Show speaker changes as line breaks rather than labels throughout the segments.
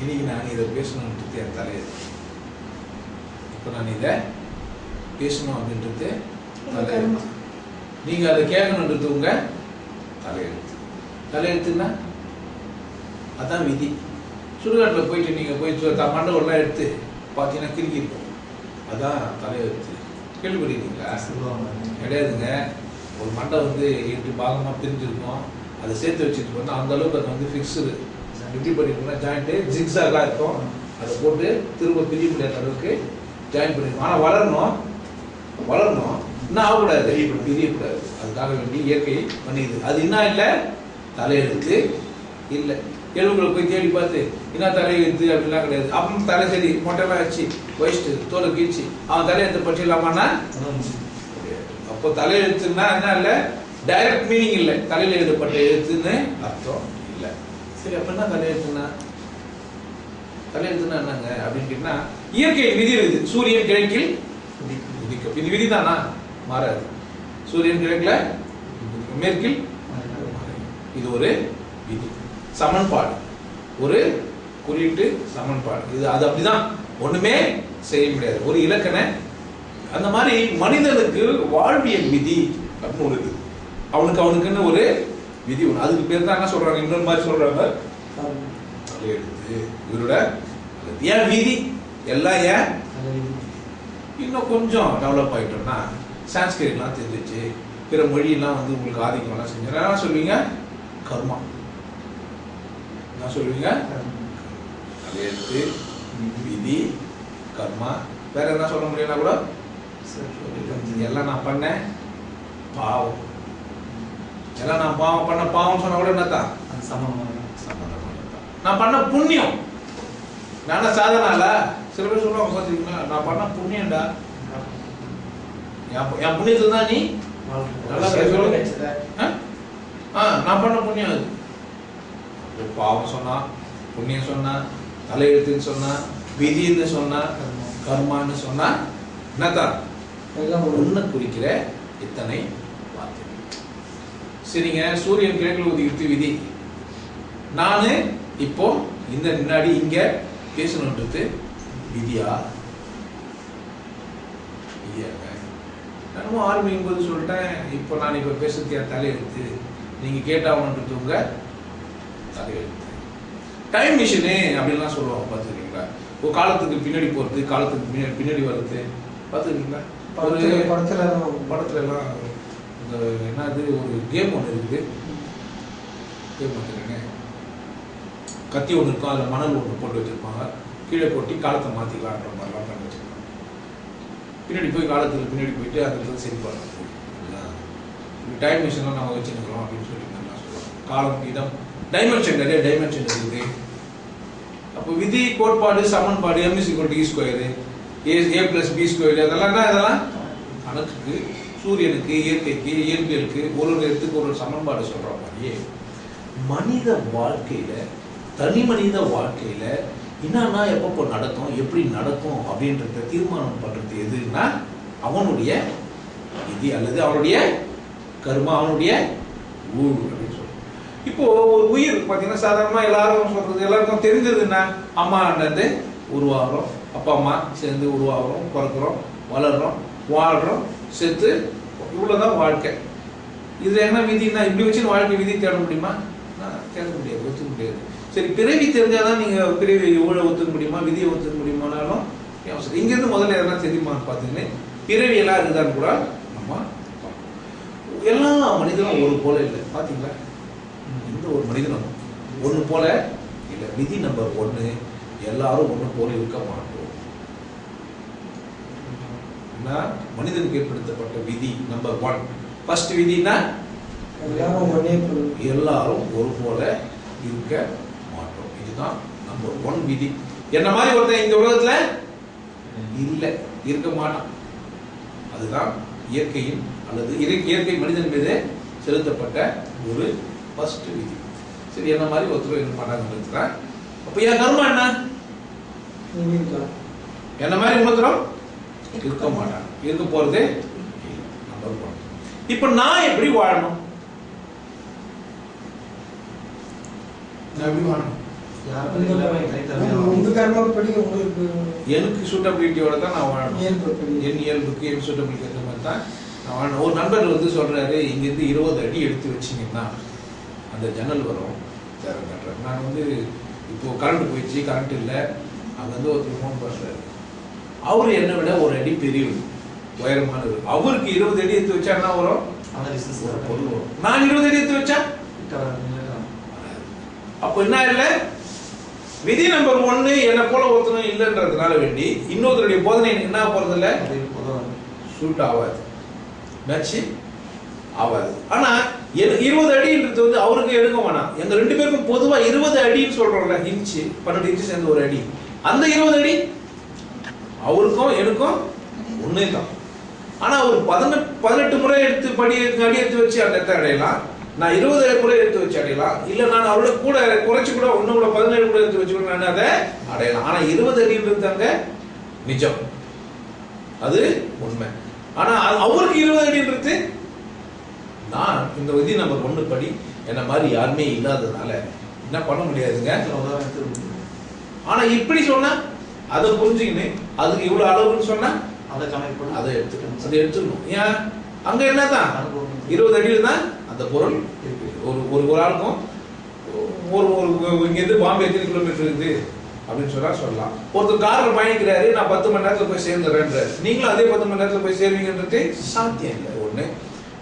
இன்னைக்கு நான் இதை பேசணுன்றது என் தலையெழுத்து. இப்போ நான் இதை பேசணும் அப்படின்றது தலையெழுத்து. நீங்க அதை கேட்கணுன்றது உங்க தலையெழுத்து. தலையெழுத்துன்னா அதான் விதி. சுடுகாட்டில் போயிட்டு நீங்க போய் மண்டபம்லாம் எடுத்து பார்த்தீங்கன்னா கிறுக்கி இருக்கும். அதான் தலையெழுத்து. கேள்விப்பட்டிருக்கீங்களா? கிடையாதுங்க. ஒரு மண்டை வந்து 8 பாகமாக பிரிஞ்சிருக்கும். அதை சேர்த்து வச்சுட்டு போனால் அந்த அளவுக்கு அது வந்து ஃபிக்ஸுடு. எப்படி பண்ணிருக்கோம்னா ஜாயிண்ட்டு ஜிக்ஸாக இருக்கும். அதை போட்டு திரும்ப பிரிய முடியாத அளவுக்கு ஜாயின் பண்ணிருக்கோம். ஆனால் வளரணும் இன்னும் ஆகக்கூடாது, பிரியக்கூடாது. அதுக்காக வேண்டி இயற்கை பண்ணிடுது. அது என்ன இல்லை, தலையெழுத்து இல்லை. எலும்புகளை போய் தேடி பார்த்து என்ன தலையெழுத்து அப்படின்லாம் கிடையாது. அப்புறம் தலை சரி மொட்டைலாம் வச்சு வயிச்சு தோலை கீழ்ச்சி அவன் தலையெழுத்து பற்றிடலாமான்னா அப்போ தலையெழுத்துன்னா என்ன இல்லை, டைரக்ட் மீனிங் இல்லை. தலையில் எழுதப்பட்ட எழுத்துன்னு அர்த்தம் இல்லை. சரி, அப்ப என்ன தலையெழுத்துனா? தலையெழுத்துனா என்னங்க அப்படின்னு கேட்டா இயற்கை விதி இருக்குது. சூரியன் கிழக்கில் உதிக்கும். இது விதி தானா? மாறாது. சூரியன் கிழக்குல மேற்கில். இது ஒரு விதி, சமன்பாடு, ஒரு குறியீட்டு சமன்பாடு. இது அது அப்படிதான், ஒண்ணுமே செய்ய முடியாது. ஒரு இலக்கண அந்த மாதிரி மனிதனுக்கு வாழ்வியல் விதி அப்படின்னு ஒரு இது. அவனுக்குன்னு ஒரு விதி ஒன்று. அதுக்கு பேர் தான் என்ன சொல்றாங்க, இன்னொரு மாதிரி சொல்றாங்க தலையெழுத்து. இவரோட ஏன் விதி எல்லாம் ஏன் இன்னும் கொஞ்சம் டெவலப் ஆகிட்டோம்னா சான்ஸ்கிரிட்லாம் தெரிஞ்சிச்சு, பிற மொழியெல்லாம் வந்து உங்களுக்கு ஆதிக்கம்லாம் செஞ்சு என்ன சொல்லுவீங்க, கர்மா. என்ன சொல்லுவீங்க? தலையெழுத்து, விதி, கர்மா. வேற என்ன சொல்ல முடியும்னா கூட எல்லாம் நான் பண்ணேன் பாவம். எல்லாம் நான் பாவம் பண்ண பாவம் சொன்னா கூட என்னத்தான் நான் பண்ண புண்ணியம். நான் சாதனால சில பேர் சொல்லுவாங்க பார்த்தீங்கன்னா நான் பண்ண புண்ணியம்டா. என் புண்ணியத்துல தான் நீ நான் பண்ண புண்ணியம். அது பாவம் சொன்னா, புண்ணியம் சொன்னா, தலையெழுத்துன்னு சொன்னா, விதின்னு சொன்னா, கர்மான்னு சொன்னா என்னத்தான் ஒண்ணு குறிக்கிற இத்தனை வார்த்தை. சரிங்க, சூரியன் கிழக்கில் உதிக்கிறது விதி. நானு இப்போ இந்த முன்னாடி இங்க பேசணுன்றது விதியா? விதியாங்க. நானும் ஆரம்பிக்கும் போது சொல்லிட்டேன். இப்போ நான் இப்ப பேசுறது என் தலையெழுத்து. நீங்க கேட்டாவன்றது உங்க தலையெழுத்து. டைம் மிஷினு அப்படின்லாம் சொல்லுவாங்க, பார்த்துருக்கீங்களா? ஒரு காலத்துக்கு பின்னாடி போறது, காலத்துக்கு பின்னாடி வர்றது பார்த்துருக்கீங்களா? படத்துல எல்லாம் இந்த என்னது ஒரு கேம் ஒன்று இருக்குது. கேம் வந்துருங்க, கத்தி ஒன்று இருக்கும், அதில் மணல் ஒன்று போட்டு வச்சிருப்பாங்க, கீழே கொட்டி காலத்தை மாற்றிக்கலான்ற மாதிரிலாம் பண்ணி வச்சிருப்பாங்க. பின்னாடி போய் காலத்துக்கு பின்னாடி போயிட்டு அதை சரி பண்ணலாம். டைம் மிஷின்லாம் நம்ம வச்சுருக்கிறோம் அப்படின்னு சொல்லி நல்லா சொல்லுவாங்க. காலம், இடம், டைமென்ஷன், நிறைய டைமென்ஷன் இருக்குது. அப்போ விதி, கோட்பாடு, சமன்பாடு, m=e², a+b², அதெல்லாம் இதெல்லாம் கணக்குக்கு, சூரியனுக்கு, இயற்கைக்கு, இயற்பியலுக்கு ஒரு இடத்துக்கு ஒரு சமன்பாடு சொல்ற மாதிரியே மனித வாழ்க்கையில, தனி மனித வாழ்க்கையில என்னன்னா எப்பப்போ நடக்கும், எப்படி நடக்கும் அப்படின்றத தீர்மானம் பண்றது எதுன்னா அவனுடைய விதி அல்லது அவனுடைய கர்மா, அவனுடைய ஊழ் அப்படின்னு சொல்றோம். இப்போ ஒரு உயிர் பார்த்தீங்கன்னா சாதாரணமா எல்லாரும் சொல்றது எல்லாருக்கும் தெரிஞ்சதுன்னா அம்மாண்டது உருவாகிறோம், அப்பா அம்மா சேர்ந்து உருவாகிறோம், பிறக்கிறோம், வளர்றோம், வாழ்றோம், செத்து, இவ்வளவுதான் வாழ்க்கை. இதுல என்ன விதினா இப்படி வச்சு வாழ்க்கை விதி தேட முடியுமா? தேட முடியாது, ஒத்துக்க முடியாது. சரி, பிறவி தெரிஞ்சாதான் நீங்க பிறவி ஊழ ஒத்துக்க முடியுமா, விதியை ஒத்துக்க முடியுமானாலும் இங்க இருந்து முதல்ல எதனா தெரியுமான்னு பார்த்தீங்கன்னா பிறவி எல்லாம் இருக்குதான்னு கூட நம்ம எல்லா மனிதனும் ஒரு போல இல்லை. பாத்தீங்களா? இந்த ஒரு மனிதனும் ஒண்ணு போல இல்லை. விதி நம்பர் 1, எல்லாரும் ஒண்ணு போல இருக்க மாட்டோம். மனிதனுக்கு ஏற்படுத்தப்பட்ட விதி நம்பர் 1, ஃபர்ஸ்ட் விதினா எல்லாரும் ஒரு போல இருக்க மாட்டோம். இதுதான் நம்பர் 1 விதி. என்ன மாதிரி ஒருத்தன் இந்த உலகத்துல இல்ல இருக்க மாட்டான். அதுதான் இயற்கையின் அல்லது இயற்கை மனிதன் மீது செலுத்தப்பட்ட ஒரு ஃபர்ஸ்ட் விதி. சரி, என்ன மாதிரி ஒருத்தர் என்ன மாட்டாங்க. அப்ப என் கர்மா என்ன? என்ன மாதிரி இன்னொருத்தரும் இருக்க மாட்டாங்க, இருக்க போறதே நம்பர் 1. இப்ப நான் எப்படி வாழணும்? நான் எப்படி வாழணும்? எனக்கு சூட்டபிலிட்டியோட தான் நான் வாழணும். என் இயல்புக்கு என் சூட்டபிலிட்டி அந்த மாதிரி தான் நான் வாழணும். ஒரு நண்பர் வந்து சொல்றாரு, இங்கேருந்து 20 அடி எடுத்து வச்சிங்கன்னா அந்த ஜன்னல் வரும் கட்டுறேன். நான் வந்து இப்போ கரண்ட் போயிடுச்சு, கரண்ட் இல்லை, அங்கே வந்து ஒருத்தர் ஃபோன் பண்ணுறாரு. அவர் என்னை விட ஒரு அடி பெரியவர், உயரமானவர். அவருக்கு 20 அடி எடுத்து வச்சா என்ன வரும்? பொருள் வரும். நான் 20 அடி எடுத்து வச்சா அப்போ என்ன இல்லை? விதி நம்பர் 1 என்னை போல ஒருத்தனும் இல்லைன்றதுனால வேண்டி இன்னொருத்தருடைய போதனை எனக்கு என்ன போறது இல்லை, சூட் ஆகாது, மேட்ச் ஆகாது. ஆனா 20 அடின்றது வந்து அவருக்கு எடுக்க வேணாம். எங்க 2 பேருக்கும் பொதுவா 20 அடின்னு சொல்றோம்ல, இன்ச்சு 12 இன்ச்சு சேர்ந்து ஒரு அடி. அந்த 20 அடி அவருக்கும் எனக்கும் ஒன்னே தான். ஆனா ஒரு 18 முறை எடுத்து அடி எடுத்து வச்சு அந்த இடத்த அடையலாம். நான் 20 முறை எடுத்து வச்சு அடையலாம். இல்ல நான் அவரோட கூட குறைச்சு கூட 1 கூட 17 கூட எடுத்து வச்சு நான் அதை அடையலாம். ஆனா 20 அடின்றது அங்க நிஜம், அது உண்மை. ஆனா அவருக்கு 20 அடின்றது, நான் இந்த விதி நம்பர் 1 படி என்ன மாதிரி யாருமே இல்லாததுனால என்ன பண்ண முடியாதுங்க. ஆனா இப்படி சொன்னா அதை புரிஞ்சுக்கின்னு அதுக்கு இவ்வளவு அளவுன்னு சொன்னா அதை எடுத்துக்கணும். ஏன் அங்க என்னதான் 20 அடியில் தான் அந்த பொருள் ஒரு ஆளுக்கும் ஒரு இங்கிருந்து பாம்பே எத்தனை கிலோமீட்டர் இருக்குது அப்படின்னு சொல்லலாம். ஒருத்தர் காரில் பயணிக்கிறாரு, நான் 10 மணி நேரத்தில் போய் சேர்ந்துடுறேன்றாரு. நீங்களும் அதே 10 மணி நேரத்தில் போய் சேர்வீங்கன்றது சாத்தியம் இல்லை. ஒண்ணு,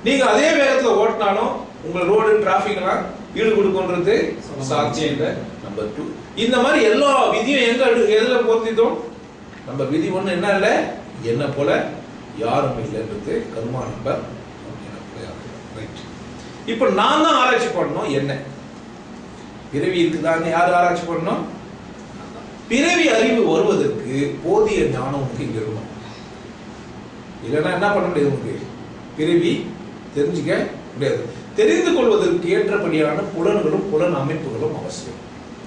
நீங்க அதே வேகத்துல ஓட்டினாலும் உங்க ரோடு டிராபிக் எல்லாம் ஈடு கொடுக்கும்ன்றது சாத்தியம் இல்லை. நம்பர் 2, இந்த மாதிரி எல்லா விதியும் எதுல பொருத்திட்டோம்? நம்பர் விதி 1 என்ன இல்லை, என்ன போல யாரும் இல்லைன்றது கர்மா நம்பர். இப்ப நான் தான் ஆராய்ச்சி பண்ணணும். என்ன பிறவி இருக்குதான்னு யாரு ஆராய்ச்சி பண்ணணும்? பிறவி அறிவு வருவதற்கு போதிய ஞானம் உனக்கு இங்க இருக்கணும். இல்லைன்னா என்ன பண்ண முடியாது, உனக்கு பிறவி தெரிஞ்சுக்க முடியாது. தெரிந்து கொள்வதற்கு ஏற்றபடியான புலன்களும் புலன் அமைப்புகளும் அவசியம்.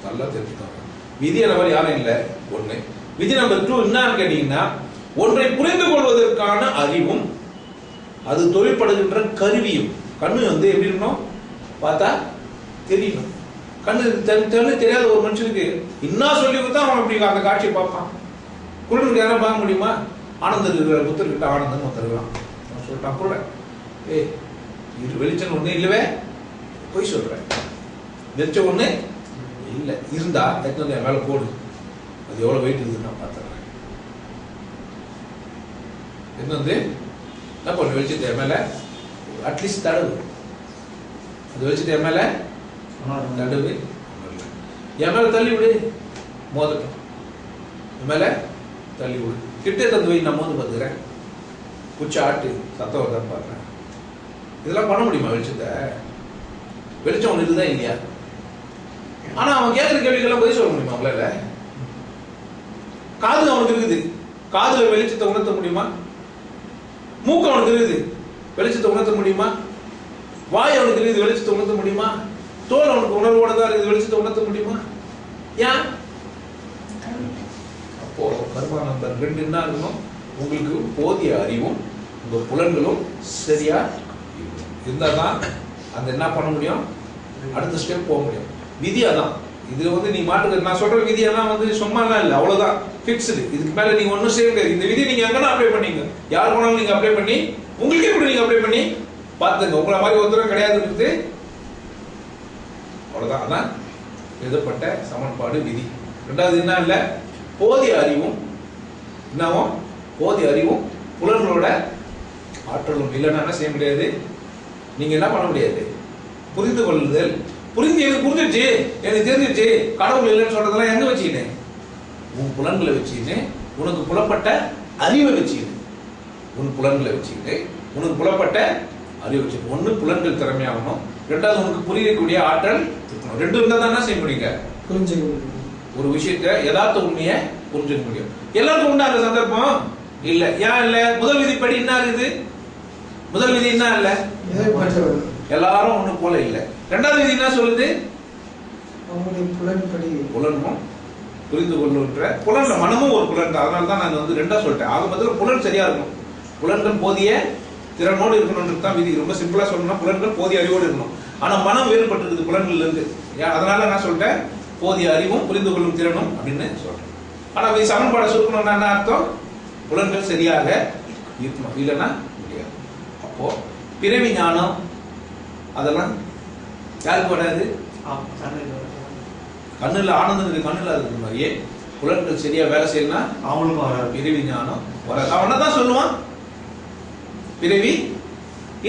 நல்லா தெரிஞ்சுக்காங்க. விதி நம்பர் யாரும் இல்லை 1. விதி நம்பர் 2 என்னன்னு கேட்டீங்கன்னா, ஒன்றை புரிந்து கொள்வதற்கான அறிவும் அது தொழிற்படுகின்ற கருவியும். கண்ணு வந்து எப்படி இருக்கணும், பார்த்தா தெரியணும். கண்ணு தெரியாத ஒரு மனுஷனுக்கு இன்னும் சொல்லி கொடுத்தா அவன் இப்படி அந்த காட்சியை பார்ப்பான். குருடனுக்கு யாரும் பார்க்க முடியுமா? ஆனந்தர் இருக்கிற புத்தர்கிட்ட ஆனந்தன் ஒருத்தருக்கலாம் சொல்லிட்டான், கூட இது வெளிச்சம் ஒண்ணு இல்லவே போய் சொல்றேன், வெளிச்சம் ஒண்ணு இல்லை, இருந்தா எத்தனை மேல போடு, அது எவ்வளவு வெயிட் இருக்குன்னு நான் பார்த்துறேன். என்ன வந்து என்ன பண்ணு, வெளிச்சத்தை மேல அட்லீஸ்ட் தடவு, அது வெளிச்சத்தை மேல தடவு, என் மேல தள்ளி விடு, மோதட்டும், என் மேல தள்ளி விடு, கிட்டே தந்து வை, நான் மோந்து பார்த்துக்கிறேன், குச்சி ஆட்டு சத்தம் வருதான் பாக்குறேன். இதெல்லாம் பண்ண முடியுமா? வெளிச்சத்தை வெளிச்சம் ஒன்று இருக்குதான் இல்லையா? ஆனா அவன் கேட்கிற கேள்விக்கெல்லாம் பதில் சொல்ல முடியுமா அவங்களால? காது அவனுக்கு இருக்குது, காதுல வெளிச்சத்தை உணர்த்த முடியுமா? மூக்கு அவனுக்கு இருக்குது, வெளிச்சத்தை உணர்த்த முடியுமா? வாய் அவனுக்கு இருக்குது, வெளிச்சத்தை உணர்த்த முடியுமா? தோல் அவனுக்கு உணர்வோட தான் இருக்குது, வெளிச்சத்தை உணர்த்த முடியுமா? ஏன்? அப்போ கர்மா நம்பர் 2 என்ன இருக்கணும், உங்களுக்கு போதிய அறிவும் உங்க புலன்களும் சரியா இருந்தாதான் அந்த என்ன பண்ண முடியும், அடுத்த ஸ்டெப் போக முடியும். விதியாதான் இது வந்து நீ மாட்டுக்கு நான் சொல்ற விதியெல்லாம் வந்து சும்மாலாம் இல்லை, அவ்வளவுதான் பிக்ஸ்டு. இதுக்கு மேல நீங்க ஒன்னும் செய்ய முடியாது. இந்த விதி நீங்க எங்கன்னா அப்ளை பண்ணீங்க, யார் போனாலும் நீங்க அப்ளை பண்ணி உங்களுக்கே கூட நீங்க அப்ளை பண்ணி பார்த்துங்க. உங்களை மாதிரி ஒருத்தரும் கிடையாது, அவ்வளவுதான். அதான் எழுதப்பட்ட சமன்பாடு விதி. 2வது என்ன இல்லை, போதிய அறிவும் என்னவும் போதிய அறிவும் புலன்களோட ஆற்றலும் இல்லைன்னா என்ன செய்ய முடியாது, நீங்க என்ன பண்ண முடியாது, புரிந்து கொள்ளுதல். எனக்கு புரிஞ்சிருச்சு, எனக்கு தெரிஞ்சிருச்சு, கடவுள் இல்லைன்னு சொல்றதெல்லாம் எங்க வச்சுக்கினேன், உன் புலன்களை வச்சுக்கின்னு, உனக்கு புலப்பட்ட அறிவை வச்சுக்கிட்டு, உன் புலன்களை வச்சுக்கிட்டு உனக்கு புலப்பட்ட அறிவை வச்சுக்கணும். 1 புலன்கள் திறமையாகணும், 2வது உனக்கு புரியக்கூடிய ஆற்றல் இருக்கணும். 2 இருந்தா தான் என்ன செய்ய முடியுங்க, புரிஞ்சுக்க முடியும். ஒரு விஷயத்த யதார்த்த உண்மையை புரிஞ்சுக்க முடியும். எல்லாருக்கும் உண்டா அந்த சந்தர்ப்பம் இல்ல. ஏன் இல்ல? முதல் விதிப்படி என்ன இருக்குது, முதல் விதி என்ன இல்ல, எல்லாரும் ஒண்ணு போல இல்ல. 2வது விதி என்ன சொல்லுது, புலனும் புரிந்து கொள்ளுன்ற புலன்ல மனமும் ஒரு புலன். அதனால தான் நான் வந்து 2ஆ சொல்லிட்டேன். ஆக மொத்தத்தில் புலன் சரியா இருக்கணும், புலன்கள் போதிய திறனோடு இருக்கணும்ன்றது தான் விதி. ரொம்ப சிம்பிளா சொல்லணும்னா புலன்கள் போதிய அறிவோடு இருக்கணும். ஆனா மனம் வேறுபட்டு இருக்குது புலன்கள்ல இருந்து. அதனால நான் சொல்லிட்டேன், போதிய அறிவும் புரிந்து கொள்ளும் திறனும் அப்படின்னு சொல்றேன். ஆனா இது சமன்பாடை சுருக்கணும்னா என்ன அர்த்தம்? புலன்கள் சரியாக இருக்கணும், இல்லைன்னா முடியாது. அப்போ பிறவி ஞானம் அதெல்லாம் யாருக்கு வராது? கண்ணுல ஆனந்தம் கண்ணுல இருக்கிற மாதிரியே புலன்கள் சரியா வேலை செய்யணும்னா அவனுக்கும் வராது, பிறவி ஞானம் வராது. அவன் தான் சொல்லுவான் பிறவி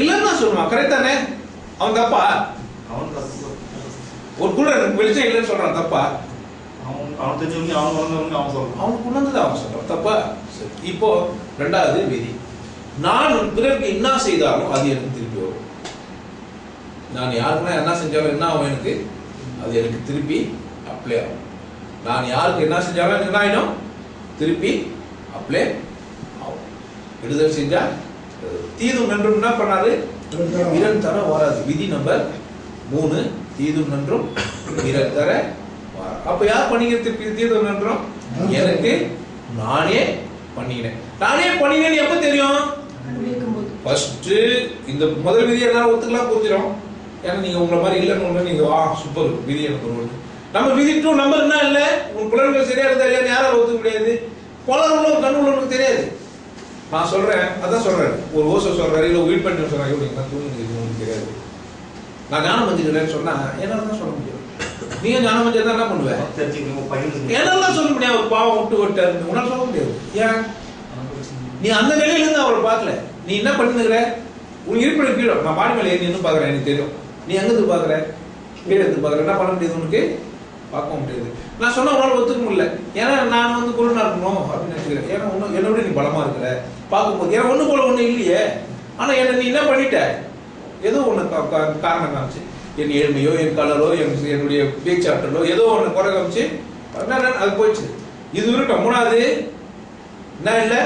இல்லைன்னு தான் சொல்லுவான். கரெக்ட் தானே? அவன் தப்பா? ஒரு கூட வெளிச்சம் இல்லைன்னு சொல்றான், தப்பா? அவனுக்கு உணர்ந்தது அவன் சொல்றான், தப்பா? இப்போ ரெண்டாவது விதி, நான் பிறருக்கு என்ன செய்தாலும் அது எனக்கு திருப்பி வரும். நான் யாருக்குன்னா என்ன செஞ்சாலும் என்ன ஆகும் எனக்கு? அது எனக்கு திருப்பி அப்ளை ஆகும். நான் யாருக்கு என்ன செஞ்சாலும் எனக்கு என்ன ஆயிடும்? திருப்பி அப்ளை ஆகும். விடுதல் செஞ்சா தீதும் நன்றும் என்ன பண்ணாரு? விரல் தர வராது. விதி நம்பர் 3, தீதும் நன்றும் விரல் தர வராது. அப்ப யார் பண்ணிக்கிறது தீதும் நன்றும்? எனக்கு நானே பண்ணினேன். நானே பண்ணினேன்னு எப்ப தெரியும்? ஃபர்ஸ்ட் இந்த முதல் விதியை எல்லாம் ஒத்துக்கலாம், புரிஞ்சிடும். ஏன்னா நீங்க உங்களை மாதிரி இல்லைன்னு நீங்க சூப்பர் விதி எனக்கு ஒன்று. நம்ம விதி 2 நம்பர் என்ன இல்லை, உங்க புலன்கள் சரியா இருந்தா இல்லையா யாரும் ஒத்துக்க முடியாது. புலன் உள்ள கண் உள்ளவனுக்கு தெரியாது. நான் சொல்றேன், அதான் சொல்றேன். ஒரு ஓசை சொல்றாரு, இல்லை வெயிட் பண்ணி சொல்றாங்க, இவங்க தூங்கி உங்களுக்கு தெரியாது. நான் ஞானம் வச்சுக்கிறேன்னு சொன்னா என்னால தான் சொல்ல முடியும். நீங்க ஞானம் வச்சா என்ன பண்ணுவேன்? என்னால சொல்ல முடியாது. ஒரு பாவம் விட்டு விட்டாரு உன்னால சொல்ல முடியாது. ஏன்? நீ அந்த நிலையில இருந்து அவரை பார்க்கல. நீ என்ன பண்ணுகிற? உனக்கு இருப்பிட கீழே நான் பாடி மேலே ஏறி இன்னும் பாக்குறேன், எனக்கு தெரியும். நீ எங்க இருந்து பாக்குற? கீழே இருந்து பாக்குற. என்ன பண்ண முடியாது? உனக்கு பார்க்க முடியாது. நான் சொன்ன உன்னால ஒத்துக்க முடியல. ஏன்னா நான் வந்து குருடனா இருக்கணும் அப்படின்னு நினைச்சுக்கிறேன். ஏன்னா ஒன்னும் என்னை விட நீ பலமா இருக்கிற பார்க்கும்போது. ஏன்னா ஒண்ணு போல ஒண்ணு இல்லையே. ஆனா என்ன நீ என்ன பண்ணிட்ட? ஏதோ ஒண்ணு காரணம் காமிச்சு, என் ஏழ்மையோ என் கலரோ என்னுடைய பேச்சாற்றலோ ஏதோ ஒண்ணு குறை காமிச்சு அது போயிடுச்சு. இது இருக்கட்டும். 3வது என்ன இல்லை,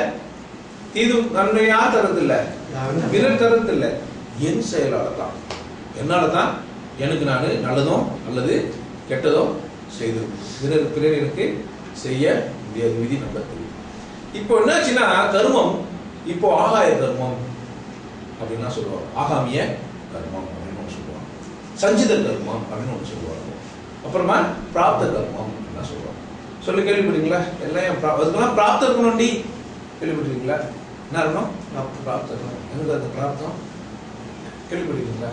தீது நன்மை யார் தரது இல்லை, பிறர் தரது இல்லை, என் செயலால தான். என்னால தான் எனக்கு நான் நல்லதும் அல்லது கெட்டதோ செய்து பிறர் எனக்கு செய்ய முடியாது. விதி நம்பர் 3. இப்போ என்னாச்சுன்னா கர்மம், இப்போ ஆகாய கர்மம் அப்படின்னா சொல்லுவாங்க, ஆகாமிய கர்மம் அப்படின்னு ஒன்று சொல்லுவாங்க, சஞ்சித கர்மம் அப்படின்னு ஒன்று சொல்லுவாங்க, அப்புறமா பிராப்த கர்மம் அப்படின்னு சொல்லுவாங்க. சொல்லி கேள்விப்பட்டீங்களா? எல்லாம் அதுக்கெல்லாம் பிராப்தம் இருக்கணும்டி, கேள்விப்பட்டிருக்கீங்களா? என்ன இருக்கணும்? பிராப்தம் இருக்கணும். எங்களுக்கு அந்த பிராப்தம் கேள்விப்பட்டிருக்கீங்களா?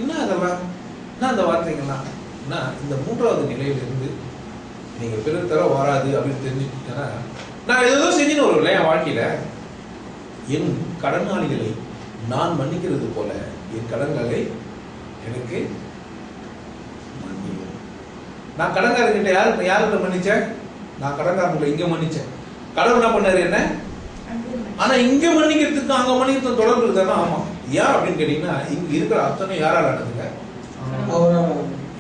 என்ன அதெல்லாம் என்ன அந்த வார்த்தைகள்லாம் என்ன? இந்த 3வது நிலையிலிருந்து நீங்க பிறர் தர வராது அப்படின்னு தெரிஞ்சுக்கிட்டீங்கன்னா, நான் ஏதோ செஞ்சுன்னு வரும்ல என் வாழ்க்கையில. என் கடனாளிகளை நான் மன்னிக்கிறது போல என் கடன்களை எனக்கு மன்னியும். நான் கடன்காரங்கிட்ட யாருக்கிட்ட மன்னிச்சேன்? நான் கடன்காரங்களை இங்க மன்னிச்சேன். கடவுள் என்ன பண்ணாரு என்ன? ஆனா இங்க மன்னிக்கிறதுக்கு அங்க மன்னிக்கிறது தொடர்பு இருக்குதானா? ஆமா. ஏன் அப்படின்னு கேட்டீங்கன்னா, இங்க இருக்கிற அத்தனை யாரால நடந்துங்க?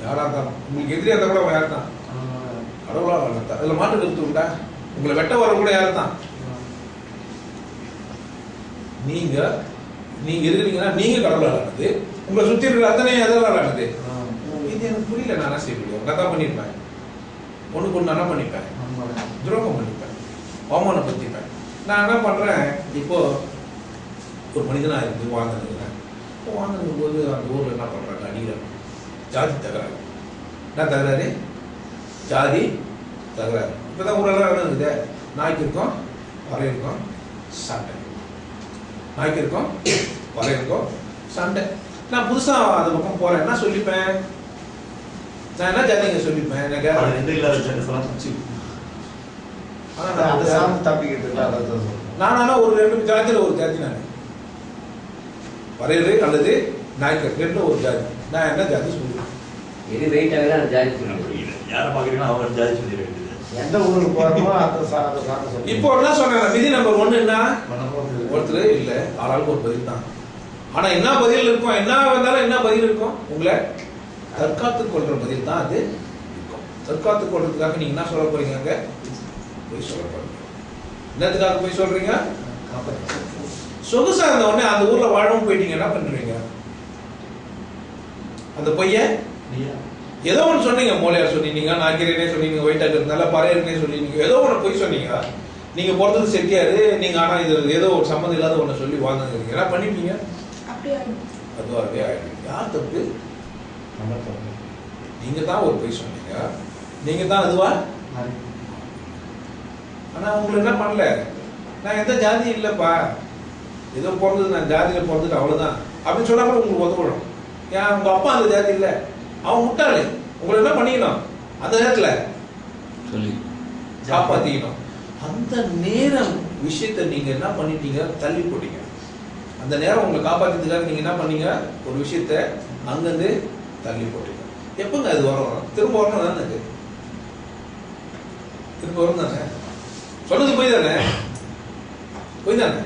யாரா இருந்தாலும் உங்களுக்கு எதிரியா இருந்தா கூட யார் தான்? கடவுளா நடந்தா. அதுல மாட்டு கருத்து உண்டா? உங்களை வெட்ட வர கூட யாரு தான்? நீங்க இருக்கிறீங்கன்னா நீங்க கடவுளால் ஆனது. உங்களை சுத்தி இருக்கிற அத்தனை எதனால ஆனது? இது எனக்கு புரியல. நான் என்ன செய்ய முடியும்? நான் தான் பண்ணிருப்பேன். ஒண்ணுக்கு ஒண்ணு என்ன பண்ணிப்பேன்? துரோகம் பண்ணிப்பேன், அவமானப்படுத்திப்பேன். நான் என்ன பண்றேன்? இப்போ ஒரு மனிதனா இருந்து வாழ்ந்துருக்கிறேன். இப்போ வாழ்ந்துருக்கும் போது அந்த ஊர்ல என்ன பண்றாங்க? அடிக்கிறாங்க. ஜாதி தகராறு. என்ன தகராறு? ஜாதி தகராறு. இப்பதான் ஊரெல்லாம் என்ன இருக்குது? நாய்க்கு இருக்கும், வரை இருக்கும், சண்டை. நாய்க்கு இருக்கும், வரை இருக்கும், சண்டை. நான் புதுசா அந்த பக்கம் போறேன். என்ன சொல்லிப்பேன்? நான் என்ன ஜாதிங்க சொல்லிப்பேன்? எனக்கு நானா ஒரு 2 ஜாதியில ஒரு ஜாதி. நான் வரையறு அல்லது நாய்க்கர் 2 ஒரு ஜாதி. நான் என்ன ஜாதி சொல்லுவேன்?
இது வெயிட்டாக அந்த ஜாதி சொல்லுவேன்.
யாரை பார்க்குறீங்களோ அவங்க ஜாதி சொல்லி வேண்டியது.
எந்த ஊருக்கு போறோமோ
இப்போ என்ன சொன்னேன்? விதி நம்பர் 1 என்ன? ஒருத்தர் இல்லை, ஆளாளுக்கு ஒரு பதில் தான். ஆனா என்ன பதில் இருக்கும்? என்ன வந்தாலும் என்ன பதில் இருக்கும்? உங்களை தற்காத்துக் கொள்ற பதில் தான் அது இருக்கும். தற்காத்துக் கொள்றதுக்காக நீங்க என்ன சொல்ல போறீங்க? அங்க போய் சொல்ல போறீங்க. என்னத்துக்காக போய் சொல்றீங்க? சொகுசா இருந்த உடனே அந்த ஊர்ல வாழவும் போயிட்டீங்க. என்ன பண்றீங்க? அந்த பொய்ய ஏதோ ஒன்று சொன்னீங்க. மோலையார் சொன்னீங்க, நாக்கிறேனே சொன்னீங்க, ஒயிட்டாக இருந்தால பறையர்னே சொன்னீங்க, ஏதோ ஒன்று பொய் சொன்னீங்க. நீங்க பிறந்தது செட்டியாரு நீங்க, ஆனா இது ஏதோ ஒரு சம்மந்தம் இல்லாத ஒண்ணு சொல்லி வாழ்ந்துருக்கீங்க. என்ன பண்ணிப்பீங்க? அதுவாகவே ஆயிடுங்க. யார் தப்பு? நீங்க தான் ஒரு பொய் சொன்னீங்க. நீங்க தான் அதுவா. ஆனா உங்களுக்கு என்ன பண்ணல, நான் எந்த ஜாதியும் இல்லப்பா, ஏதோ பிறந்தது நான் ஜாதியில பிறந்துட்டு அவ்வளவுதான் அப்படின்னு சொன்னா கூட உங்களுக்கு உதவணும். ஏன் உங்க அப்பா அந்த ஜாதி இல்ல, அவன் முட்டாளு, உங்களை என்ன பண்ணிக்கணும் அந்த நேரத்துல
சொல்லி
காப்பாத்திக்கணும். அந்த நேரம் விஷயத்த நீங்க என்ன பண்ணிட்டீங்க, தள்ளி போட்டீங்க. அந்த நேரம் உங்களை காப்பாத்திக்கிறதுக்காக நீங்க என்ன பண்ணீங்க, ஒரு விஷயத்த அங்கிருந்து தள்ளி போட்டீங்க. எப்பங்க அது வரும், திரும்ப வரணும் தானே, அது திரும்ப வரும் தானே, சொன்னது போய் தானே, போய் தானே.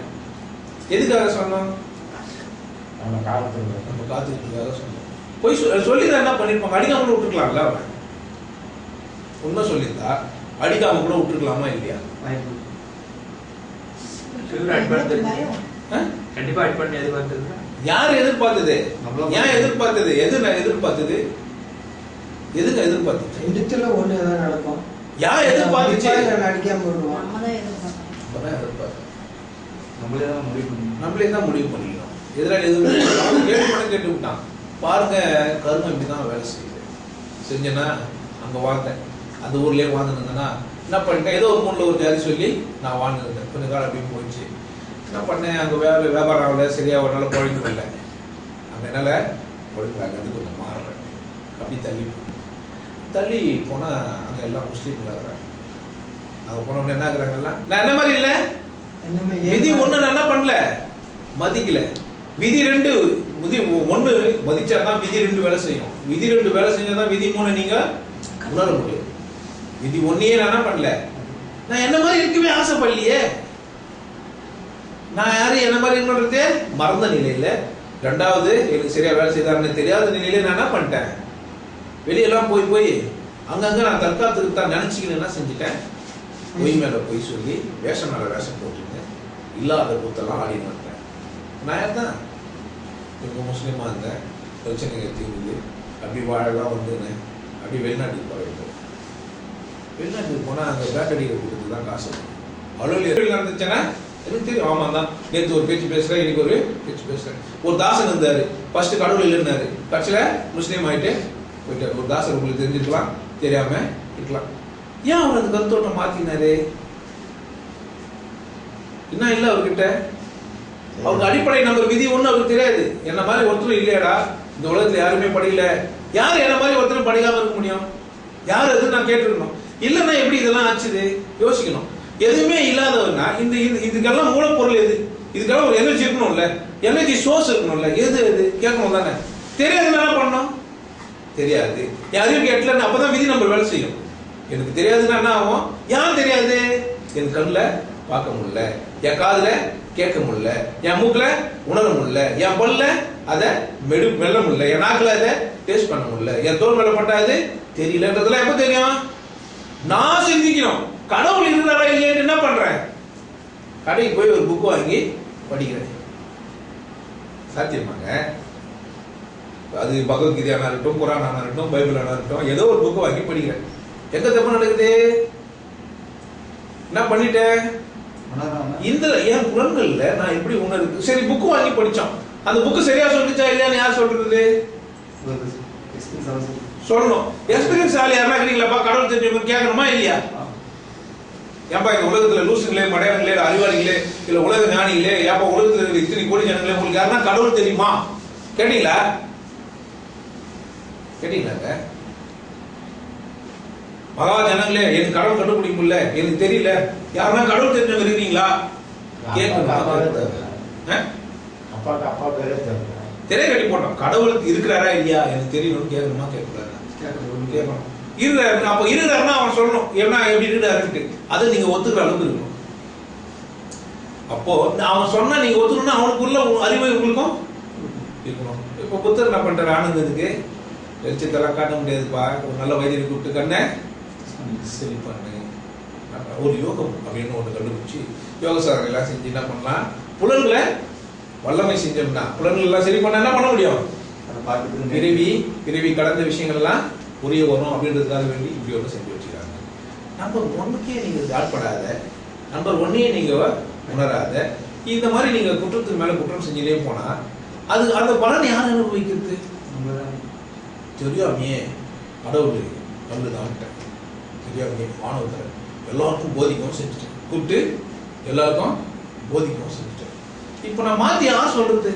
எதுக்காக சொன்னோம், நம்ம காத்துக்கிறதுக்காக சொன்னோம். போய் சொல்லிதான் என்ன பண்ணிருப்பாங்க, அடிக்காம கூட விட்டுருக்கலாம்ல. அவன் உண்மை சொல்லியிருந்தா அடிக்காம கூட விட்டுருக்கலாமா இல்லையா?
கண்டிப்பா அட் பண்ணி எதிர்பார்த்தது
யார் எதிர்பார்த்தது, ஏன் எதிர்பார்த்தது, எது எதிர்பார்த்தது, எதுங்க எதிர்பார்த்தது,
ரெண்டுத்துல ஒண்ணு ஏதாவது நடக்கும்.
யார் எதிர்பார்த்துச்சு,
அடிக்காம விடுவான்.
நம்மளே தான் முடிவு பண்ணணும்.
நம்மளே தான் முடிவு பண்ணிக்கணும். எதிராளி எதுவும் கேட்டு விட்டான் பாருங்க, கருமம் இப்படிதான் வேலை செய்யுது. செஞ்சேன்னா அங்க வாழ்ந்தேன், அந்த ஊர்லயே வாழ்ந்துருந்தேன்னா என்ன பண்ணிட்டேன், ஏதோ ஒரு மூணுல ஒரு ஜாதி சொல்லி நான் வாழ்ந்துருந்தேன். கொஞ்ச காலம் அப்படின்னு போயிடுச்சு. என்ன பண்ணேன், அங்க வியாபாரம் ஆகல, சரியா ஒரு நாள் குழைக்க இல்லை. அங்க என்னால குழைக்கிறாங்க, அது கொஞ்சம் மாறுறேன். அப்படி தள்ளி போனா அங்க எல்லாம் முஸ்லீம்களா இருக்கிறாங்க. அங்க போனவங்க என்ன இருக்கிறாங்கல்லாம், நான் என்ன மாதிரி இல்லை, விதி ஒண்ணு நான் என்ன பண்ணல, மதிக்கல. விதி 2, விதி 1 மதிச்சாதான் விதி 2 வேலை செய்யும். விதி 2 வேலை செஞ்சாதான் விதி 3 நீங்க உணர முடியும். விதி 1 நான் என்ன பண்ணல, நான் என்ன மாதிரி இருக்கவே ஆசைப்படலையே. நான் யாரு என்ன மாதிரி இருக்கணும்ன்றதே மறந்த நிலையில, 2வது எனக்கு சரியா வேலை செய்தாருன்னு தெரியாத நிலையில நான் என்ன பண்ணிட்டேன், வெளியெல்லாம் போய் அங்கங்க நான் தற்காத்துக்கு தான் நினைச்சுக்கின்னு என்ன செஞ்சுட்டேன், பொய் மேல பொய் சொல்லி வேஷம் மேல வேஷம் போட்டுருந்தேன். இல்லாத கூத்தெல்லாம் ஆடின்னு வந்தேன். நான் யார் தான், இப்போ முஸ்லீமா இருந்தேன், பிரச்சனைகள் தீர்வுது, அப்படி வாழலாம் வந்துனேன். அப்படி வெளிநாட்டுக்கு போகிறேன். வெளிநாட்டுக்கு போனால் அங்கே பேக்கடியில் கொடுத்து தான் காசு. அவ்வளோ நடந்துச்சுன்னா எனக்கு தெரியும். ஆமாம் தான், நேற்று ஒரு பேச்சு பேசுகிறேன், இன்னைக்கு ஒரு பேச்சு பேசுகிறேன். ஒரு தாசன் இருந்தார், ஃபர்ஸ்ட் கடவுள் இல்லைன்னாரு, கட்சியில் முஸ்லீம் ஆகிட்டு போயிட்டார். ஒரு தாசன் உங்களுக்கு தெரிஞ்சிருக்கலாம், தெரியாம இருக்கலாம். ஏன் அவர் அந்த கருத்தோட்டம் மாத்தினாரு, என்ன இல்லை அவர்கிட்ட, அவருக்கு அடிப்படை நம்பர் விதி 1 அவருக்கு தெரியாது. என்ன மாதிரி ஒருத்தரும் இல்லையாடா இந்த உலகத்துல, யாருமே படிக்கல. யார் என்ன மாதிரி ஒருத்தரும் படிக்காம இருக்க முடியும், யார் அது நான் கேட்டுருக்கணும். இல்லைன்னா எப்படி இதெல்லாம் ஆச்சுது யோசிக்கணும். எதுவுமே இல்லாதவன்னா இந்த இதுக்கெல்லாம் மூலப்பொருள் எது, இதுக்கெல்லாம் ஒரு எனர்ஜி இருக்கணும்ல, எனர்ஜி சோர்ஸ் இருக்கணும்ல, எது எது கேட்கணும் தானே. தெரியாது என்ன பண்ணணும், தெரியாது யாரையும் கேட்கல, அப்பதான் விதி நம்பர் வேலை செய்யும். எனக்கு தெரியாதுன்னா என்ன ஆகும், ஏன் தெரியாது, என் கண்ணுல பார்க்க முடியல, என் காதுல கேட்க முடியல, என் மூக்குல உணர முடியல, என் பல்ல அதை மெல்ல முடியல, என் நாக்குல அதை டேஸ்ட் பண்ண முடியல, என் தோல் மேல பட்டாது தெரியலன்றதுலாம் எப்ப தெரியும், நான் சிந்திக்கணும். கடவுள் இருந்தாரா இல்லைன்னு என்ன பண்றேன், கடைக்கு போய் ஒரு புக் வாங்கி படிக்கிறேன். சாத்தியமாங்க, அது பகவத்கீதையான இருக்கட்டும், குரானான இருக்கட்டும், பைபிளான இருக்கட்டும், ஏதோ ஒரு புக் வாங்கி படிக்கிறேன். எங்க தப்பு நடக்குது, என்ன பண்ணிட்டேன், இந்த என் புலன்கள்ல நான் எப்படி உணர்வு. சரி, புக்கு வாங்கி படிச்சோம், அந்த புக்கு சரியா சொல்லிச்சா இல்லையான்னு யார் சொல்றது, சொல்லணும். எக்ஸ்பீரியன்ஸ் ஆள் யாரா இருக்கிறீங்களாப்பா, கடவுள் தெரிஞ்சவங்க கேட்கணுமா இல்லையா? ஏப்பா இந்த உலகத்துல லூசுங்களே, மடையாளங்களே, அறிவாளிகளே, இல்ல உலக ஞானிகளே, ஏப்பா உலகத்துல இத்தனை கோடி ஜனங்களே, உங்களுக்கு யாருன்னா கடவுள் தெரியுமா கேட்டீங்களா? கேட்டீங்களாங்க? மகா ஜனங்களே, எனக்கு கடவுள் கண்டுபிடிக்க முடியல, எனக்கு தெரியல, யாருன்னா கடவுள் தெரிஞ்சவங்க இருக்கிறீங்களா கேட்கணும்.
அப்பா பேரே
திரை கட்டி போட்டோம், கடவுளுக்கு இருக்கிறாரா இல்லையா எனக்கு தெரியணும்னு கேட்கணுமா கேட்கக்கூடாது, கேட்கணும். இருக்கிறாரு, அப்ப இருக்கிறாருன்னா அவன் சொல்லணும் என்ன எப்படி இருக்கிறாருன்ட்டு, அதை நீங்க ஒத்துக்கிற அளவுக்கு இருக்கணும். அப்போ அவன் சொன்னா நீங்க ஒத்துக்கணும்னா அவனுக்குள்ள அறிவு உங்களுக்கும் இருக்கணும். இப்ப புத்தர் என்ன பண்றாரு, ஆனந்தத்துக்கு வெளிச்சத்தெல்லாம் காட்ட முடியாதுப்பா, ஒரு நல்ல வைத்தியரை கூப்பிட்டு கண்ணை சரி பண்ணு, ஒரு யோகம் அப்படின்னு ஒன்று கண்டுபிடிச்சு யோக சாதனை எல்லாம் செஞ்சு என்ன பண்ணலாம், புலன்களை வல்லமை செஞ்சோம்னா புலன்கள் எல்லாம் சரி பண்ண என்ன பண்ண முடியும், பிறவி கடந்த விஷயங்கள் எல்லாம் புரிய வரும் அப்படின்றதுக்காக வேண்டி இப்படி ஒன்று செஞ்சு வச்சுக்கிறாங்க. நம்பர் 1க்கே நீங்க ஆட்படாத, நம்பர் 1ஐயே நீங்க உணராத, இந்த மாதிரி நீங்க குற்றத்துக்கு மேல குற்றம் செஞ்சுட்டே போனா அது அந்த பலன் யார் அனுபவிக்கிறது, தெரியாமையே கடவுள் நல்லுதான் தெரியாம வானவத்தில் எல்லாருக்கும் போதிக்கவும் செஞ்சுட்டேன். கூப்பிட்டு எல்லாருக்கும் போதிக்கவும் செஞ்சுட்டேன். இப்போ நான் மாற்றி யார் சொல்றது?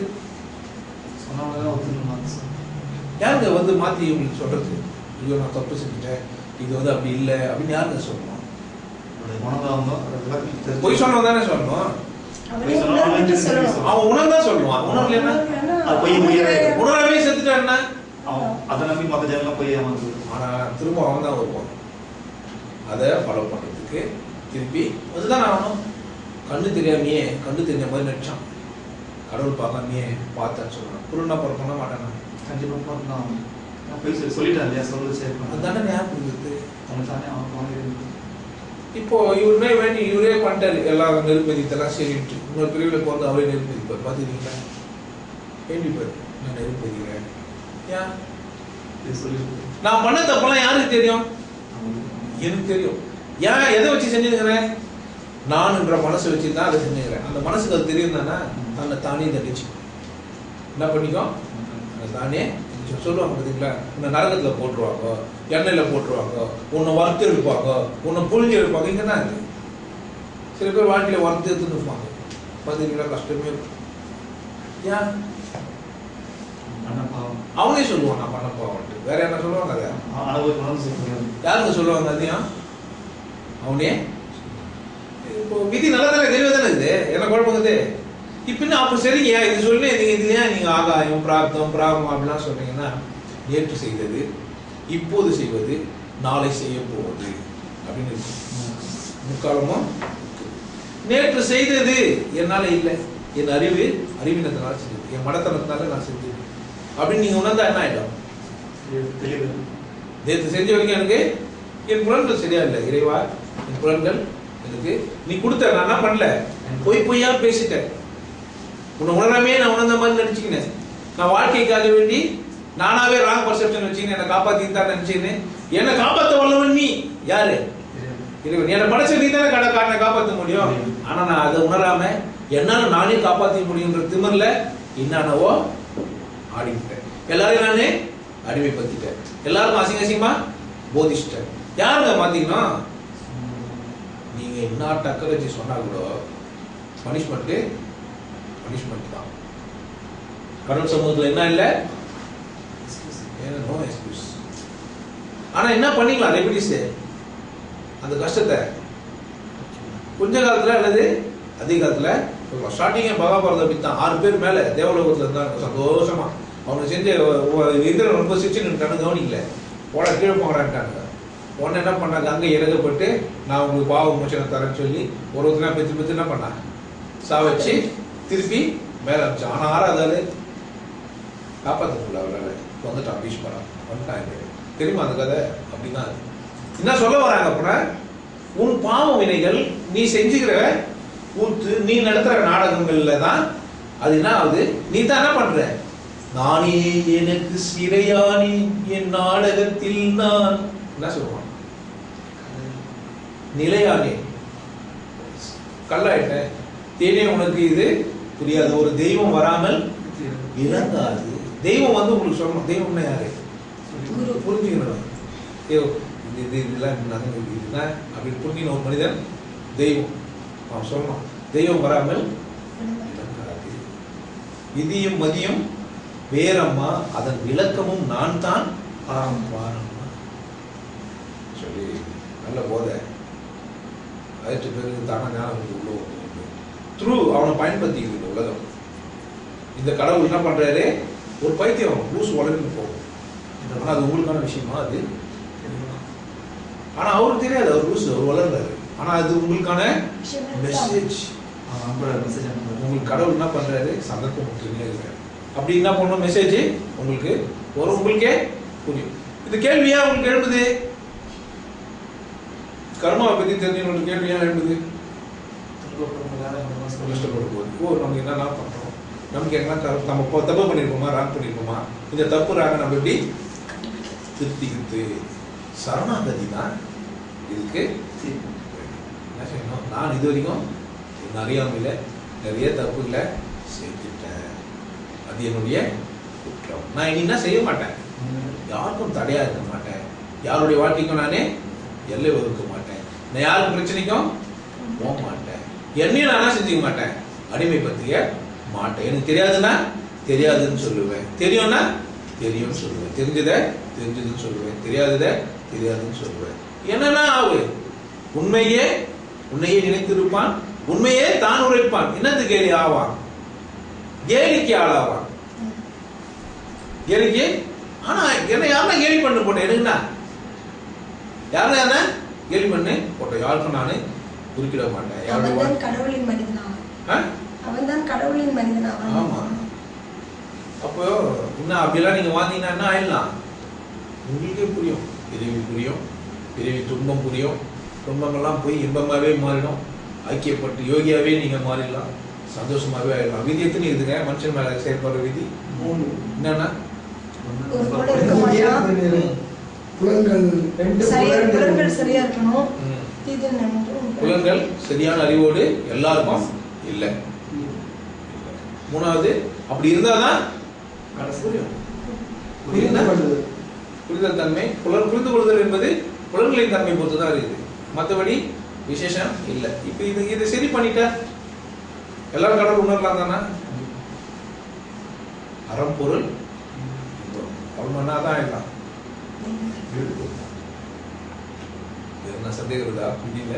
சொன்னவங்க ஒத்துக்கணும்.
யாருங்க வந்து மாற்றி உங்களுக்கு சொல்றது? ஐயோ நான் தப்பு செஞ்சுட்டேன், இது வந்து அப்படி இல்லை அப்படின்னு யாருங்க சொல்லணும்? பொய் சொன்னவன் தானே சொல்லணும். அவன் உணர்ந்தா சொல்லுவான். உணர்லன்னா உணரவே செத்துட்டான்னா
அதை நம்பி மற்ற ஜனங்க போய்
ஆனா திரும்ப அவன் தான் வருவான். அதை ஃபாலோ பண்றதுக்கு திருப்பி அதுதான் ஆகணும். கண்ணு தெரியாமையே கண்ணு தெரிஞ்ச மாதிரி நடிச்சான். கடவுள் பார்க்காமையே பார்த்தேன்னு சொல்றான். குருன்னா பண்ண மாட்டானா?
கண்டிப்பா பார்க்கலாம். நான் போய் சொல்லிட்டேன் இல்லையா, சொல்றது சரி.
அதுதானே ஞாபகம் இருந்தது.
அவங்க தானே அவங்க
இப்போ இவருமே வேண்டி இவரே பண்ணிட்டாரு எல்லாம் நெருப்பதித்தெல்லாம் சரிட்டு. இன்னொரு பிரிவில் போகிறது அவரே நெருப்பதிப்பார். பார்த்துருக்கீங்களா? வேண்டிப்பார் நான் நெருப்பதிக்கிறேன். ஏன் நான் பண்ண தப்பெல்லாம் யாருக்கு தெரியும்? எனக்கு தெரியும். ஏன் எதை வச்சு செஞ்சுக்கிறேன்? நான்ன்ற மனசை வச்சு தான் அதை செஞ்சுக்கிறேன். அந்த மனசுக்கு அது தெரியும் தானே, தன்னை தானே தண்டிச்சு என்ன பண்ணிக்கும் தானே சொல்லுவாங்க. பார்த்தீங்களா, உன்னை நரகத்தில் போட்டுருவாங்க, எண்ணெயில் போட்டுருவாங்க, உன்னை வறுத்து எடுப்பாங்க, உன்னை புழிஞ்சு எடுப்பாங்க. இங்கே தான் இருக்கு. சில பேர் வாழ்க்கையில் வறுத்து எடுத்துன்னு இருப்பாங்க. பார்த்தீங்களா, கஷ்டமே இருக்கும். ஏன் அவனே சொல்லுவான் நான் பண்ண போவான்ட்டு. வேற என்ன சொல்லுவாங்க? யாருங்க சொல்லுவாங்க அதையும்? அவனே. இப்போ விதி நல்லதானே தெளிவதானே இருக்குது. என்ன குழப்பங்குது? இப்போ என்ன அப்போ சரிங்க இது சொல்லி நீங்கள் இது ஏன் நீங்கள் ஆகாயம் பிராப்தம் பிராபம் அப்படிலாம் சொல்றீங்கன்னா, நேற்று செய்தது இப்போது செய்வது நாளை செய்ய போவது அப்படின்னு இருக்கு. முக்காலமும் நேற்று செய்தது என்னால் இல்லை, என் அறிவினத்தினால செஞ்சது, என் மடத்தனத்தினால நான் செஞ்சது அப்படின்னு நீங்க உணர்ந்தா என்ன ஆயிடும்? நேற்று செஞ்ச வரைக்கும் எனக்கு என் புலன்கள் சரியா இல்லை. இறைவா என் புலன்கள் எனக்கு நீ கொடுத்த, நான் என்ன பண்ணல, பொய்யா பேசிட்டேன். உன்னை உணராமே நான் உணர்ந்த மாதிரி நினைச்சுக்கினேன். நான் வாழ்க்கைக்காக வேண்டி நானாவே ராங் பர்செப்ஷன் வச்சுக்கினேன். என்னை காப்பாத்தின்னு நினைச்சுக்கினேன். என்னை காப்பாற்ற வல்லவன் நீ யாரு? இறைவன். என்னை படைச்ச நீ தானே காரணை காப்பாற்ற முடியும். ஆனா நான் அதை உணராம என்னால நானே காப்பாற்ற முடியுன்ற திமிர்ல என்னவோ ஆடிவிட்டேன். எல்லாரையும் நானே அடிமைப்படுத்திட்டேன். எல்லாருக்கும் அசிங்கமா போதிச்சிட்டேன். யாருங்க மாத்திக்கணும்? நீங்க என்ன டக்கர் வச்சு சொன்னா கூட பனிஷ்மெண்ட் தான். கடவுள் சமூகத்தில் என்ன இல்லை, நோ எக்ஸ்கியூஸ். ஆனா என்ன பண்ணிக்கலாம்? ரெமிடிஸ் அந்த கஷ்டத்தை கொஞ்ச காலத்துல அல்லது அதிக காலத்துல ஸ்டார்டிங்கே மகாபாரதம் அப்படித்தான். 6 பேர் மேல தேவலோகத்துல இருந்தாங்க சந்தோஷமா. அவங்க செஞ்ச இந்திரன் ரொம்ப சிரிச்சுன்னு கவனிக்கல, போட கீழே போகிறான்ட்டாங்க. உடனே என்ன பண்ணாங்க, அங்கே இறக்கப்பட்டு நான் உங்களுக்கு பாவ மோசனை தரேன்னு சொல்லி ஒருத்தனா பெற்று என்ன பண்ணா சாவச்சு திருப்பி மேலே அமிச்சான். ஆனால் 6வது காப்பாற்ற முடியல. அவரால் வந்துட்டான் பீஷ்மரா வந்துட்டாங்க. தெரியுமா அந்த கதை? அப்படின்னா என்ன சொல்ல வராங்க அப்படின்னா, உன் பாவ வினைகள் நீ செஞ்சுக்கிற கூத்து நீ நடத்துற நாடகங்கள்ல தான் அது என்ன ஆகுது. நீ தான் என்ன பண்ற, நானே எனக்கு சிறையானி என் நாடகத்தில் நான் என்ன சொல்லுவான், நிலையானே கல்லாயிட்டேன். தேனே உனக்கு இது புரியாது. ஒரு தெய்வம் வராமல் இறங்காது. தெய்வம் வந்து உங்களுக்கு சொல்லணும். தெய்வம்னா யாரு புரிஞ்சுக்கணும். இதெல்லாம் இதுதான் அப்படின்னு புரிஞ்சுக்கணும். ஒரு மனிதன் தெய்வம் அவன் சொல்லணும். தெய்வம் வராமல் இறங்காது. விதியும் மதியும் வேறம்மா அதன் விளக்கமும் நான் தான் ஆரம்பமா சொல்லி நல்ல போதை 1000 பேருக்கு தானே ஞானம் உள்ள த்ரூ அவனை பயன்படுத்திக்கிறது உலகம். இந்த கடவுள் என்ன பண்றாரு, ஒரு பைத்தியம் லூஸ் வளர்ந்து போகும். ஆனா அது உங்களுக்கான விஷயமா அது? ஆனா அவருக்கு தெரியாது அவர் லூஸ், அவர் வளர்றாரு. ஆனா அது உங்களுக்கான மெசேஜ். உங்களுக்கு கடவுள் என்ன பண்றாரு, சந்தர்ப்பம் கொடுத்துருங்க இருக்கிறார். அப்படி என்ன பண்ணணும், மெசேஜ் உங்களுக்கு ஒரு உங்களுக்கே புரியும். இந்த கேள்வியா உங்களுக்கு எழுப்புது, கர்மாவை பத்தி தெரிஞ்சு கேள்வியா எழுப்புது. கஷ்டப்படும் போது ஓ நமக்கு என்ன பண்றோம், நமக்கு என்ன நம்ம தப்பு பண்ணிருப்போமா, ராங் பண்ணிருப்போமா, இந்த தப்பு ராங்க நம்ம எப்படி திருத்திக்கிட்டு சரணாகதி தான் இதுக்கு என்ன செய்யணும். நான் இது வரைக்கும் அறியாமையில நிறைய தப்புகளை செஞ்சுட்டேன், அது என்னுடைய குற்றம். நான் இனி என்ன செய்ய மாட்டேன், யாருக்கும் தடையா இருக்க மாட்டேன், யாருடைய வாழ்க்கைக்கும் நானே எல்லை வகுக்க மாட்டேன். நான் யாருக்கு பிரச்சனைக்கும் போக மாட்டேன். என்னையும் நானா செஞ்சுக்க மாட்டேன். அடிமைப்படுத்திக்க மாட்டேன். எனக்கு தெரியாதுன்னா தெரியாதுன்னு சொல்லுவேன். தெரியும்னா தெரியும்னு சொல்லுவேன். தெரிஞ்சதை தெரிஞ்சதுன்னு சொல்லுவேன். தெரியாததை தெரியாதுன்னு சொல்லுவேன். என்னன்னா ஆவு உண்மையே நினைத்திருப்பான், உண்மையே தான் உரைப்பான். என்னது கேலி ஆவான்? கேலிக்கு ஆளாவான். கேலிக்கு. ஆனா என்ன யாருன்னா கேலி பண்ணு போட்டேன். எனக்குன்னா யாருன்னா கேலி பண்ணு போட்டேன். யாருக்கும் நானு குறுக்கிட மாட்டேன்.
அவன்தான் கடவுளின் மனிதனாவான். அவன்தான் கடவுளின் மனிதனாவான்.
ஆமா. அப்போ இன்னும் அப்படிலாம் நீங்க வாந்தீங்கன்னா என்ன ஆயிடலாம்? உங்களுக்கே புரியும். பிறவி புரியும், பிறவி துன்பம் புரியும். துன்பங்கள்லாம் போய் இன்பமாவே மாறிடும். ஐக்கியப்பட்டு யோகியாவே நீங்க மாறிடலாம். சந்தோஷமாவே ஆயிடலாம். விதி எத்தனை இருக்குதுங்க மனுஷன் மேல செயல்படுற விதி? என்னன்னா
ஒரு போல இருக்க மாட்டான். புலன்கள் சரியா இருக்கணும்.
புலன்கள் சரியான அறிவோடு எல்லாருக்கும் இல்ல. மூணாவது அப்படி இருந்தாதான் புரிதல் தன்மை. புரிந்து கொள்ளுதல் என்பது புலன்களின் தன்மை பொறுத்துதான் இருக்குது. மற்றபடி விசேஷம் இல்ல. இப்ப இதை சரி பண்ணிட்டா எல்லாரும் கடவுள் உணரலாம் தானே? அறம் பொருள் பண்ணாதான் எல்லாம். என்ன சந்தேகம் இருக்குதா? புரியல.